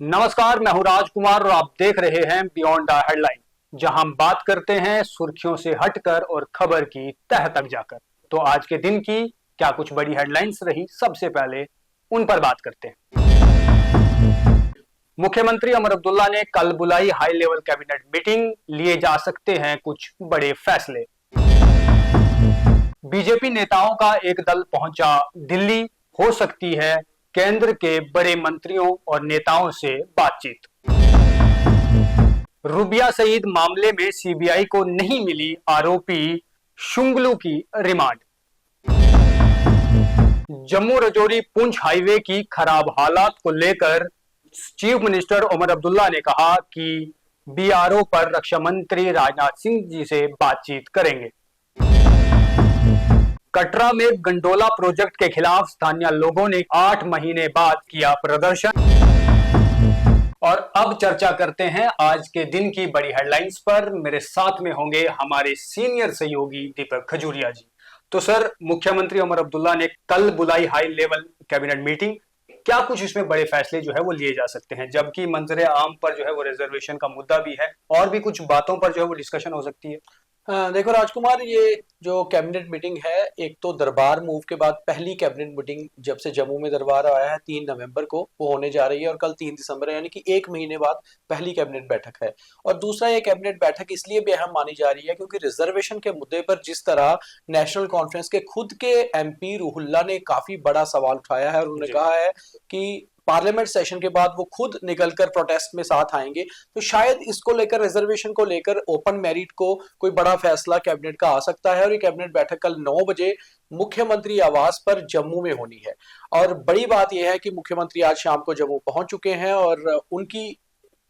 नमस्कार, मैं हूं राजकुमार और आप देख रहे हैं बियॉन्ड द हेडलाइन, जहां हम बात करते हैं सुर्खियों से हटकर और खबर की तह तक जाकर। तो आज के दिन की क्या कुछ बड़ी हेडलाइंस रही, सबसे पहले उन पर बात करते हैं। मुख्यमंत्री उमर अब्दुल्ला ने कल बुलाई हाई लेवल कैबिनेट मीटिंग, लिए जा सकते हैं कुछ बड़े फैसले। बीजेपी नेताओं का एक दल पहुंचा दिल्ली, हो सकती है केंद्र के बड़े मंत्रियों और नेताओं से बातचीत। रुबिया सईद मामले में सीबीआई को नहीं मिली आरोपी शुंगलू की रिमांड। जम्मू रजौरी पुंछ हाईवे की खराब हालात को लेकर चीफ मिनिस्टर उमर अब्दुल्ला ने कहा कि बीआरओ पर रक्षा मंत्री राजनाथ सिंह जी से बातचीत करेंगे। कटरा में गंडोला प्रोजेक्ट के खिलाफ स्थानीय लोगों ने 8 महीने बाद किया प्रदर्शन। और अब चर्चा करते हैं आज के दिन की बड़ी हेडलाइंस पर। मेरे साथ में होंगे हमारे सीनियर सहयोगी दीपक खजूरिया जी। तो सर, मुख्यमंत्री उमर अब्दुल्ला ने कल बुलाई हाई लेवल कैबिनेट मीटिंग, क्या कुछ इसमें बड़े फैसले जो है वो लिए जा सकते हैं, जबकि मंजरे आम पर जो है वो रिजर्वेशन का मुद्दा भी है और भी कुछ बातों पर जो है वो डिस्कशन हो सकती है। देखो राजकुमार, ये जो कैबिनेट मीटिंग है, एक तो दरबार मूव के बाद पहली कैबिनेट मीटिंग जब से जम्मू में दरबार आया है 3 नवंबर को वो होने जा रही है, और कल 3 दिसंबर है, यानी कि 1 महीने बाद पहली कैबिनेट बैठक है। और दूसरा, ये कैबिनेट बैठक इसलिए भी अहम मानी जा रही है क्योंकि रिजर्वेशन के मुद्दे पर जिस तरह नेशनल कॉन्फ्रेंस के खुद के एमपी रूहुल्ला ने काफी बड़ा सवाल उठाया है और उन्होंने कहा है कि पार्लियामेंट सेशन के बाद वो खुद निकलकर प्रोटेस्ट में साथ आएंगे, तो शायद इसको लेकर, रिजर्वेशन को लेकर ओपन मेरिट को कोई बड़ा फैसला कैबिनेट का आ सकता है। और ये कैबिनेट बैठक कल 9 बजे मुख्यमंत्री आवास पर जम्मू में होनी है। और बड़ी बात यह है कि मुख्यमंत्री आज शाम को जम्मू पहुंच चुके हैं और उनकी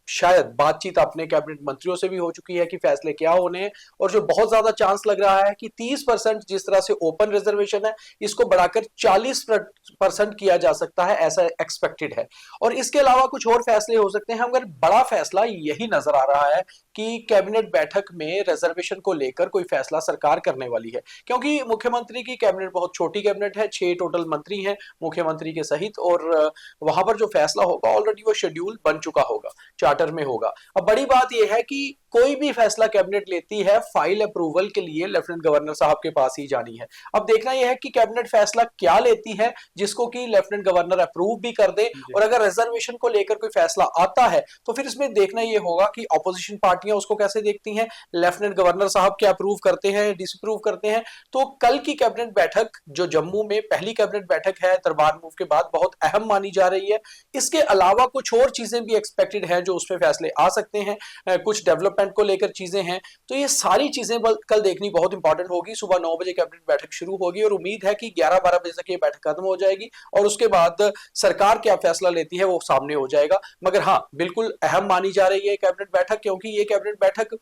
शायद बातचीत अपने कैबिनेट मंत्रियों से भी हो चुकी है कि फैसले क्या होने हैं। और जो बहुत ज्यादा चांस लग रहा है कि 30% जिस तरह से ओपन रिजर्वेशन है, इसको बढ़ाकर 40% किया जा सकता है, ऐसा एक्सपेक्टेड है। और इसके अलावा कुछ और फैसले हो सकते हैं, मगर बड़ा फैसला यही नजर आ रहा है कि कैबिनेट बैठक में रिजर्वेशन को लेकर कोई फैसला सरकार करने वाली है। क्योंकि मुख्यमंत्री की कैबिनेट बहुत छोटी कैबिनेट है, 6 टोटल मंत्री हैं मुख्यमंत्री के सहित, और वहां पर जो फैसला होगा ऑलरेडी वो शेड्यूल बन चुका होगा, चार्टर में होगा। अब बड़ी बात यह है कि कोई भी फैसला कैबिनेट लेती है, फाइल अप्रूवल के लिए लेफ्टिनेंट गवर्नर साहब के पास ही जानी है। अब देखना यह है कि कैबिनेट फैसला क्या लेती है जिसको कि लेफ्टिनेंट गवर्नर अप्रूव भी कर दे। और अगर रिजर्वेशन को लेकर कोई फैसला आता है तो फिर इसमें देखना यह होगा कि ऑपोजिशन पार्टियां उसको कैसे देखती हैं, लेफ्टिनेंट गवर्नर साहब क्या अप्रूव करते हैं, डिसअप्रूव करते हैं। तो कल की कैबिनेट बैठक जो जम्मू में पहली कैबिनेट बैठक है दरबार मूव के बाद, बहुत अहम मानी जा रही है। इसके अलावा कुछ और चीजें भी एक्सपेक्टेड है जो उसमें फैसले आ सकते हैं, कुछ डेवलपमेंट को लेकर चीजें हैं। तो ये सारी चीजें कल देखनी बहुत इंपॉर्टेंट होगी। सुबह 9 बजे कैबिनेट बैठक शुरू होगी और उम्मीद है कि 11-12 बजे तक ये बैठक खत्म हो जाएगी और उसके बाद सरकार क्या फैसला लेती है वो सामने हो जाएगा। मगर हाँ, बिल्कुल अहम मानी जा रही है कैबिनेट बैठक, क्योंकि ये कैबिनेट बैठक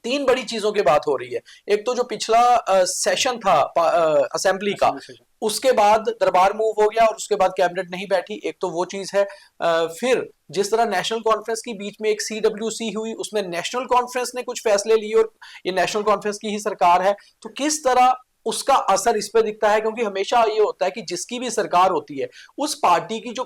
3 बड़ी चीजों की बात हो रही है। एक तो जो पिछला सेशन था असेंबली का, उसके बाद दरबार मूव हो गया और उसके बाद कैबिनेट नहीं बैठी, एक तो वो चीज है। फिर जिस तरह नेशनल कॉन्फ्रेंस की बीच में एक सीडब्ल्यूसी हुई, उसमें नेशनल कॉन्फ्रेंस ने कुछ फैसले लिए और ये नेशनल कॉन्फ्रेंस की ही सरकार है, तो किस तरह उसका असर इस पे दिखता है। क्योंकि हमेशा ये होता है कि जिसकी भी सरकार होती है, उस पार्टी की जो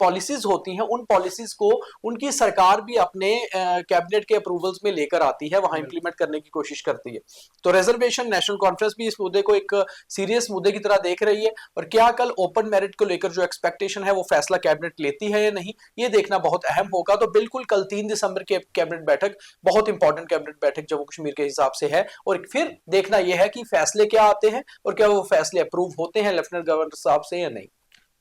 पॉलिसीज होती हैं, उन पॉलिसीज को उनकी सरकार भी अपने कैबिनेट के अप्रूवल्स में लेकर आती है, वहां इंप्लीमेंट करने की कोशिश करती है। तो रिजर्वेशन, नेशनल कॉन्फ्रेंस भी इस मुद्दे को एक सीरियस मुद्दे की तरह देख रही है। और क्या कल ओपन मेरिट को लेकर जो एक्सपेक्टेशन है वो फैसला कैबिनेट लेती है या नहीं, ये देखना बहुत अहम होगा। तो बिल्कुल कल 3 दिसंबर की कैबिनेट बैठक बहुत इंपॉर्टेंट कैबिनेट बैठक जम्मू कश्मीर के हिसाब से है। और फिर देखना यह है कि फैसले क्या आते हैं और क्या वो फैसले अप्रूव होते हैं लेफ्टिनेंट गवर्नर साहब से या नहीं।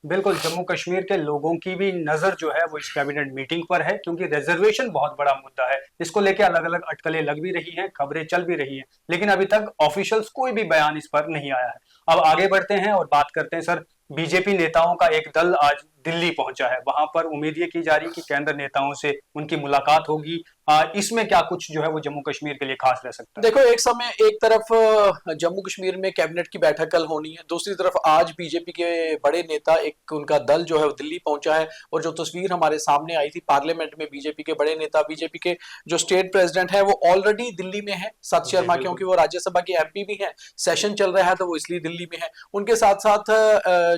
बिल्कुल, जम्मू कश्मीर के लोगों की भी नजर जो है वो इस कैबिनेट मीटिंग पर है, क्योंकि रिजर्वेशन बहुत बड़ा मुद्दा है। इसको लेकर अलग अलग अटकलें लग भी रही हैं, खबरें चल भी रही हैं, लेकिन अभी तक ऑफिशियल्स कोई भी बयान इस पर नहीं आया है। अब आगे बढ़ते हैं और बात करते हैं सर, बीजेपी नेताओं का एक दल आज दिल्ली पहुंचा है। वहां पर उम्मीद ये की जा रही है कि केंद्र नेताओं से उनकी मुलाकात होगी। इसमें क्या कुछ जो है वो जम्मू कश्मीर के लिए खास रह सकता है? देखो, एक समय एक तरफ जम्मू कश्मीर में कैबिनेट की बैठक कल होनी है, दूसरी तरफ आज बीजेपी के बड़े नेता, एक उनका दल जो है वो दिल्ली पहुंचा है। और जो तस्वीर हमारे सामने आई थी पार्लियामेंट में, बीजेपी के बड़े नेता, बीजेपी के जो स्टेट प्रेसिडेंट है वो ऑलरेडी दिल्ली में है, सत शर्मा, क्योंकि वो राज्यसभा के एमपी भी हैं, सेशन चल रहा है तो वो इसलिए दिल्ली में है। उनके साथ साथ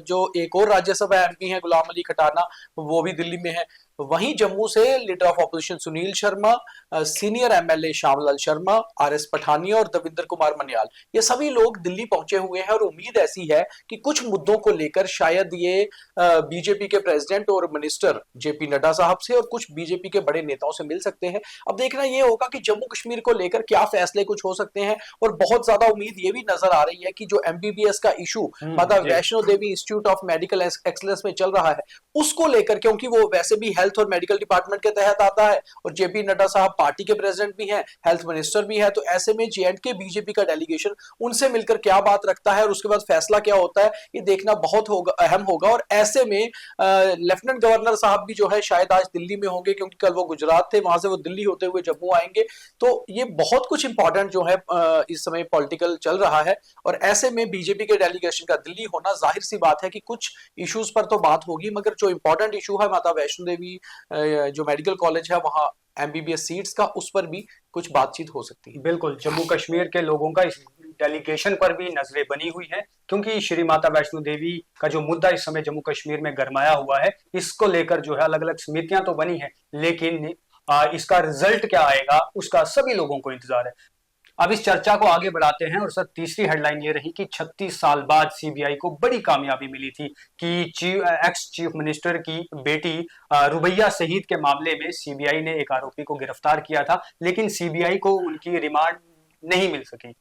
जो एक और राज्यसभा एमपी है गुलाम अली खटाना, वो भी दिल्ली में है। वहीं जम्मू से leader of opposition Sunil Sharma, senior MLA Shyamlal Sharma, RS Pathania और दविंदर कुमार मन्याल, ये सभी लोग दिल्ली पहुंचे हुए हैं और उम्मीद ऐसी है कि कुछ मुद्दों को लेकर शायद ये बीजेपी के प्रेसिडेंट और मिनिस्टर जेपी नड्डा साहब से और कुछ बीजेपी के बड़े नेताओं से मिल सकते हैं। अब देखना ये होगा कि जम्मू कश्मीर को लेकर क्या फैसले कुछ हो सकते हैं। और बहुत ज्यादा उम्मीद ये भी नजर आ रही है कि जो एमबीबीएस का इशू माता Vaishno Devi institute of medical excellence में चल रहा है, उसको लेकर, क्योंकि वो वैसे भी हेल्थ और मेडिकल डिपार्टमेंट के तहत आता है और जेपी नड्डा साहब पार्टी के प्रेसिडेंट भी हैं, हेल्थ मिनिस्टर भी है, तो ऐसे में जेएंडके बीजेपी का डेलीगेशन उनसे मिलकर क्या बात रखता है और उसके बाद फैसला क्या होता है, ये देखना बहुत अहम होगा। और ऐसे में लेफ्टिनेंट गवर्नर साहब भी जो है शायद आज दिल्ली में होंगे, क्योंकि कल वो गुजरात थे, वहां से वो दिल्ली होते हुए जम्मू आएंगे। तो ये बहुत कुछ इंपॉर्टेंट जो है इस समय पॉलिटिकल चल रहा है। और ऐसे में बीजेपी के डेलीगेशन का दिल्ली होना, जाहिर सी बात है कि कुछ इश्यूज पर तो बात होगी, मगर जो इंपॉर्टेंट इशू है माता वैष्णो देवी जो मेडिकल कॉलेज है वहां एमबीबीएस सीट्स का, उस पर भी कुछ बातचीत हो सकती है। बिल्कुल, जम्मू कश्मीर के लोगों का इस डेलीगेशन पर भी नजरें बनी हुई है, क्योंकि श्री माता वैष्णो देवी का जो मुद्दा इस समय जम्मू कश्मीर में गरमाया हुआ है, इसको लेकर जो है अलग अलग समितियां तो बनी है, लेकिन इसका रिजल्ट क्या आएगा उसका सभी लोगों को इंतजार है। अब इस चर्चा को आगे बढ़ाते हैं और सर तीसरी हेडलाइन ये रही कि 36 साल बाद सीबीआई को बड़ी कामयाबी मिली थी कि एक्स चीफ मिनिस्टर की बेटी रुबैया शहीद के मामले में सीबीआई ने एक आरोपी को गिरफ्तार किया था, लेकिन सीबीआई को उनकी रिमांड नहीं मिल सकी।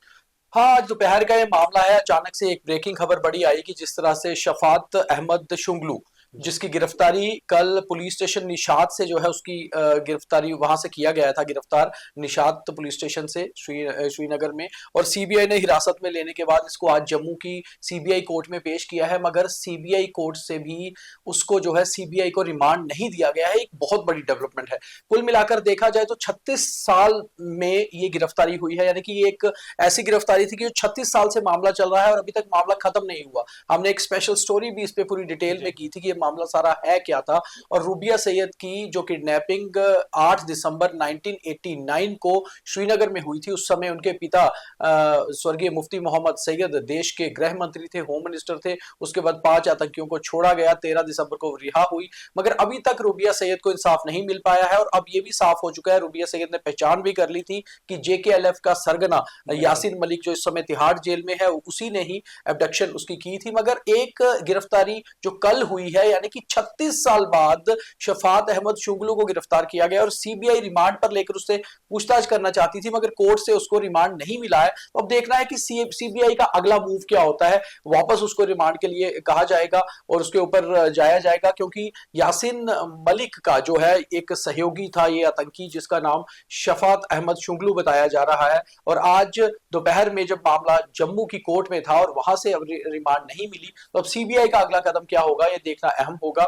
हाँ, आज दोपहर का ये मामला है। अचानक से एक ब्रेकिंग खबर बड़ी आई कि जिस तरह से शफात अहमद शुंगलू, जिसकी गिरफ्तारी कल पुलिस स्टेशन निशात से जो है उसकी गिरफ्तारी वहां से किया गया था, गिरफ्तार निशात पुलिस स्टेशन से श्रीनगर में, और सीबीआई ने हिरासत में लेने के बाद इसको आज जम्मू की सीबीआई कोर्ट में पेश किया है। मगर सीबीआई कोर्ट से भी उसको जो है सीबीआई को रिमांड नहीं दिया गया है। एक बहुत बड़ी डेवलपमेंट है। कुल मिलाकर देखा जाए तो 36 साल में ये गिरफ्तारी हुई है, यानी कि ये एक ऐसी गिरफ्तारी थी कि जो 36 साल से मामला चल रहा है और अभी तक मामला खत्म नहीं हुआ। हमने एक स्पेशल स्टोरी भी इस पे पूरी डिटेल में की थी कि मामला सारा है क्या था। और रूबिया सैयद की जो किडनैपिंग 8 दिसंबर 1989 को श्रीनगर में हुई थी, उस समय उनके पिता स्वर्गीय मुफ्ती मोहम्मद सैयद देश के गृह मंत्री थे, होम मिनिस्टर थे। उसके बाद 5 आतंकियों को छोड़ा गया, 13 दिसंबर को रिहा हुई, मगर अभी तक रूबिया सैयद को इंसाफ नहीं मिल पाया है। और अब यह भी साफ हो चुका है, रूबिया सैयद ने पहचान भी कर ली थी कि जेकेएलएफ का सरगना यासीन मलिक जो इस समय तिहाड़ जेल में है, उसी ने ही एब्डक्शन उसकी की थी। मगर एक गिरफ्तारी जो कल हुई है, यानी कि 36 साल बाद शफात अहमद शुंगलू को गिरफ्तार किया गया और सीबीआई रिमांड पर लेकर उससे पूछताछ करना चाहती थी, मगर कोर्ट से उसको रिमांड नहीं मिला है। तो अब देखना है कि सीबीआई का अगला मूव क्या होता है। वापस उसको रिमांड के लिए कहा जाएगा और उसके ऊपर जाया जाएगा, क्योंकि यासीन मलिक का जो है एक सहयोगी था ये आतंकी, जिसका नाम शफात अहमद शुंगलू बताया जा रहा है। और आज दोपहर में जब मामला जम्मू की कोर्ट में था और वहां से रिमांड नहीं मिली, तो अब सीबीआई का अगला कदम क्या होगा ये देखना अहम होगा।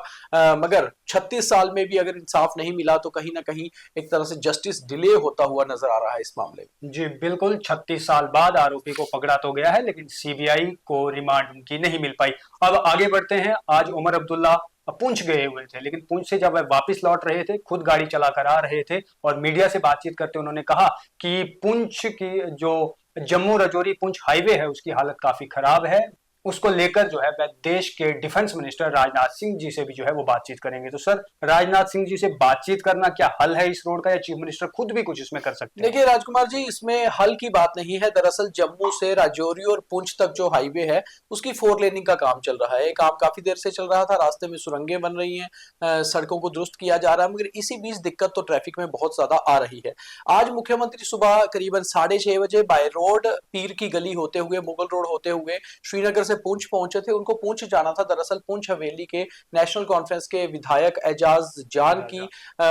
मगर 36 साल में भी अगर इंसाफ नहीं मिला तो कहीं ना कहीं एक तरह से जस्टिस डिले होता हुआ नजर आ रहा है इस मामले में। जी बिल्कुल, 36 साल बाद आरोपी को पकड़ा तो गया है, लेकिन सीबीआई को रिमांड उनकी नहीं मिल पाई। अब आगे बढ़ते हैं। आज उमर अब्दुल्ला पुंछ गए हुए थे, लेकिन पुंछ से जब वह वापस लौट रहे थे, खुद गाड़ी चलाकर आ रहे थे और मीडिया से बातचीत करते उन्होंने कहा कि पुंछ की जो जम्मू रजौरी पुंछ हाईवे है उसकी हालत काफी खराब है। उसको लेकर जो है वह देश के डिफेंस मिनिस्टर राजनाथ सिंह जी से भी जो है वो बातचीत करेंगे। तो सर, राजनाथ सिंह जी से बातचीत करना क्या हल है इस रोड का, या चीफ मिनिस्टर खुद भी कुछ इसमें कर सकते हैं? देखिए राजकुमार जी, इसमें हल की बात नहीं है। दरअसल जम्मू से राजौरी और पुंछ तक जो हाईवे है उसकी 4 लेनिंग का काम चल रहा है। ये काम काफी देर से चल रहा था, रास्ते में सुरंगें बन रही हैं, सड़कों को दुरुस्त किया जा रहा है, मगर इसी बीच दिक्कत तो ट्रैफिक में बहुत ज्यादा आ रही है। आज मुख्यमंत्री सुबह करीबन 6:30 बजे बाय रोड पीर की गली होते हुए, मुगल रोड होते हुए श्रीनगर से पुंछ पहुंचे थे। उनको पुंछ जाना था। दरअसल पुंछ हवेली के नेशनल कॉन्फ्रेंस के विधायक एजाज जान की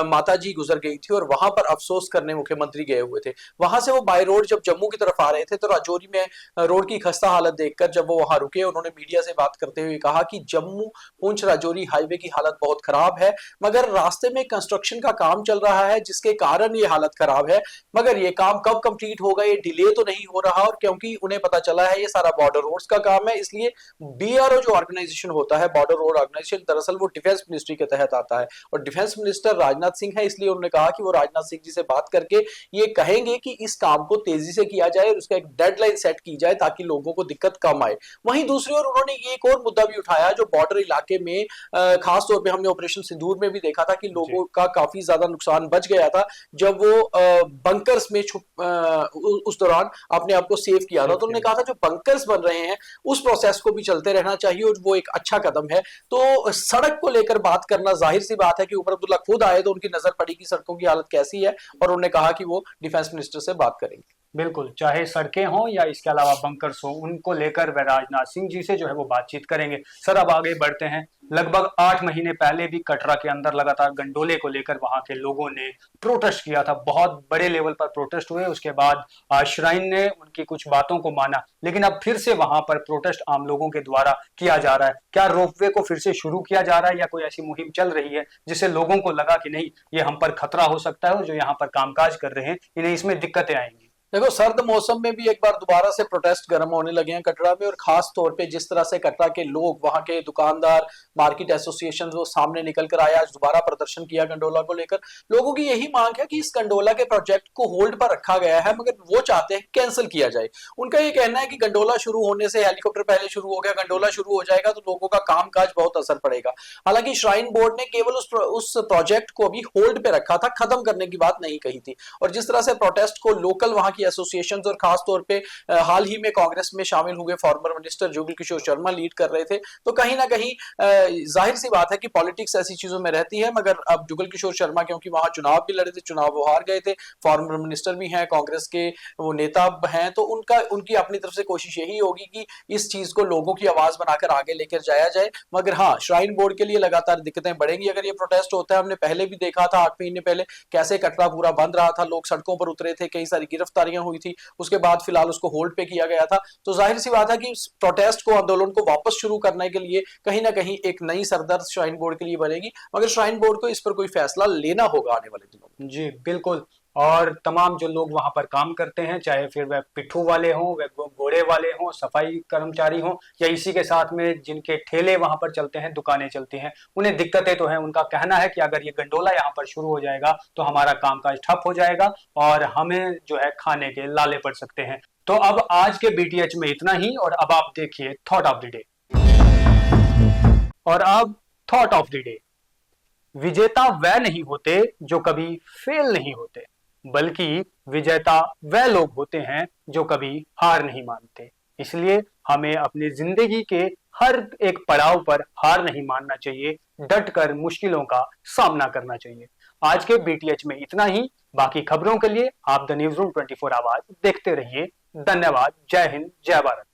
माताजी गुजर गई थी और वहां पर अफसोस करने मुख्यमंत्री गए हुए थे। वहां से वो बाय रोड जब जम्मू की तरफ आ रहे थे तो राजौरी में रोड की खस्ता हालत देखकर जब वो वहां रुके, उन्होंने मीडिया से बात करते हुए कहा कि जम्मू पुंछ राजौरी हाईवे की हालत बहुत खराब है, मगर रास्ते में कंस्ट्रक्शन का काम चल रहा है जिसके कारण ये हालत खराब है। मगर ये काम कब कंप्लीट होगा, ये डिले तो नहीं हो रहा। और क्योंकि उन्हें पता चला है ये सारा बॉर्डर रोड्स का काम है, इसलिए बीआरओ जो ऑर्गेनाइजेशन होता है, बॉर्डर रोड ऑर्गेनाइजेशन, दरअसल वो डिफेंस मिनिस्ट्री के तहत आता है और डिफेंस मिनिस्टर राजनाथ सिंह है, इसलिए उन्होंने कहा कि वो राजनाथ सिंह जी से बात करके ये कहेंगे कि इस काम को तेजी से किया जाए और उसका एक डेडलाइन सेट की जाए ताकि लोगों को दिक्कत कम आए। वहीं दूसरी ओर उन्होंने ये एक और मुद्दा भी उठाया जो बॉर्डर इलाके में खास तौर पे हमने ऑपरेशन सिंदूर में भी देखा था कि लोगों का काफी ज्यादा नुकसान बच गया था जब वो बंकर्स में उस दौरान अपने आप को सेव किया था। तो उन्होंने कहा था जो बंकर्स बन रहे हैं उस प्रोसेस को भी चलते रहना चाहिए और वो एक अच्छा कदम है। तो सड़क को लेकर बात करना, जाहिर सी बात है कि उमर अब्दुल्ला खुद आए तो उनकी नजर पड़ी कि सड़कों की हालत कैसी है और उन्होंने कहा कि वो डिफेंस मिनिस्टर से बात करेंगे। बिल्कुल, चाहे सड़कें हों या इसके अलावा बंकर्स हो, उनको लेकर वह राजनाथ सिंह जी से जो है वो बातचीत करेंगे। सर अब आगे बढ़ते हैं। लगभग 8 महीने पहले भी कटरा के अंदर लगातार गंडोले को लेकर वहां के लोगों ने प्रोटेस्ट किया था, बहुत बड़े लेवल पर प्रोटेस्ट हुए। उसके बाद श्राइन ने उनकी कुछ बातों को माना, लेकिन अब फिर से वहां पर प्रोटेस्ट आम लोगों के द्वारा किया जा रहा है। क्या रोपवे को फिर से शुरू किया जा रहा है या कोई ऐसी मुहिम चल रही है जिससे लोगों को लगा कि नहीं, ये हम पर खतरा हो सकता है और जो यहाँ पर कामकाज कर रहे हैं इन्हें इसमें दिक्कतें आएंगी? देखो, सर्द मौसम में भी एक बार दोबारा से प्रोटेस्ट गर्म होने लगे हैं कटरा में, और खास तौर पे जिस तरह से कटरा के लोग, वहां के दुकानदार, मार्केट एसोसिएशन वो सामने निकल कर आए, आज दोबारा प्रदर्शन किया गंडोला को लेकर। लोगों की यही मांग है कि इस गंडोला के प्रोजेक्ट को होल्ड पर रखा गया है मगर वो चाहते हैं कैंसिल किया जाए। उनका ये कहना है कि गंडोला शुरू होने से, हेलीकॉप्टर पहले शुरू हो गया, गंडोला शुरू हो जाएगा तो लोगों का कामकाज बहुत असर पड़ेगा। हालांकि श्राइन बोर्ड ने केवल उस प्रोजेक्ट को अभी होल्ड पे रखा था, खत्म करने की बात नहीं कही थी। और जिस तरह से प्रोटेस्ट को लोकल वहां की एसोसिएशन और खास तौर पे हाल ही में कांग्रेस में शामिल हुए former minister Jugal Kishore Sharma lead कर रहे थे, तो कहीं ना कहीं जाहिर सी बात है कि पॉलिटिक्स ऐसी चीजों में रहती है। मगर अब जुगल किशोर शर्मा क्योंकि वहां चुनाव भी लड़े थे, चुनाव वो हार गए थे, फॉर्मर मिनिस्टर भी हैं, कांग्रेस के वो नेता हैं, तो उनकी अपनी तरफ से कोशिश यही होगी कि इस चीज को लोगों की आवाज बनाकर आगे लेकर जाया जाए। मगर हाँ, श्राइन बोर्ड के लिए लगातार दिक्कतें बढ़ेंगी अगर ये प्रोटेस्ट होता है। हमने पहले भी देखा था 8 महीने पहले कैसे कटरा पूरा बंद रहा था, लोग सड़कों पर उतरे थे, कई सारी गिरफ्तारियां हुई थी, उसके बाद फिलहाल उसको होल्ड पे किया गया था। तो जाहिर सी बात है कि प्रोटेस्ट को, आंदोलन को वापस शुरू करने के लिए कहीं ना कहीं एक नई सरदर्द श्राइन बोर्ड के लिए बनेगी, मगर श्राइन बोर्ड को इस पर कोई फैसला लेना होगा आने वाले दिनों में। जी बिल्कुल। और तमाम जो लोग वहां पर काम करते हैं, चाहे फिर वह पिट्ठू वाले हों, वह घोड़े वाले हों, सफाई कर्मचारी हों, या इसी के साथ में जिनके ठेले वहां पर चलते हैं, दुकानें चलती हैं, उन्हें दिक्कतें तो हैं। उनका कहना है कि अगर ये गंडोला यहाँ पर शुरू हो जाएगा तो हमारा कामकाज ठप हो जाएगा और हमें जो है खाने के लाले पड़ सकते हैं। तो अब आज के बीटीएच में इतना ही, और अब आप देखिए थॉट ऑफ द डे। और अब थॉट ऑफ द डे। विजेता वह नहीं होते जो कभी फेल नहीं होते, बल्कि विजेता वह लोग होते हैं जो कभी हार नहीं मानते। इसलिए हमें अपनी जिंदगी के हर एक पड़ाव पर हार नहीं मानना चाहिए, डट कर मुश्किलों का सामना करना चाहिए। आज के बीटीएच में इतना ही। बाकी खबरों के लिए आप द न्यूज़ रूम 24 आवाज देखते रहिए। धन्यवाद। जय हिंद, जय भारत।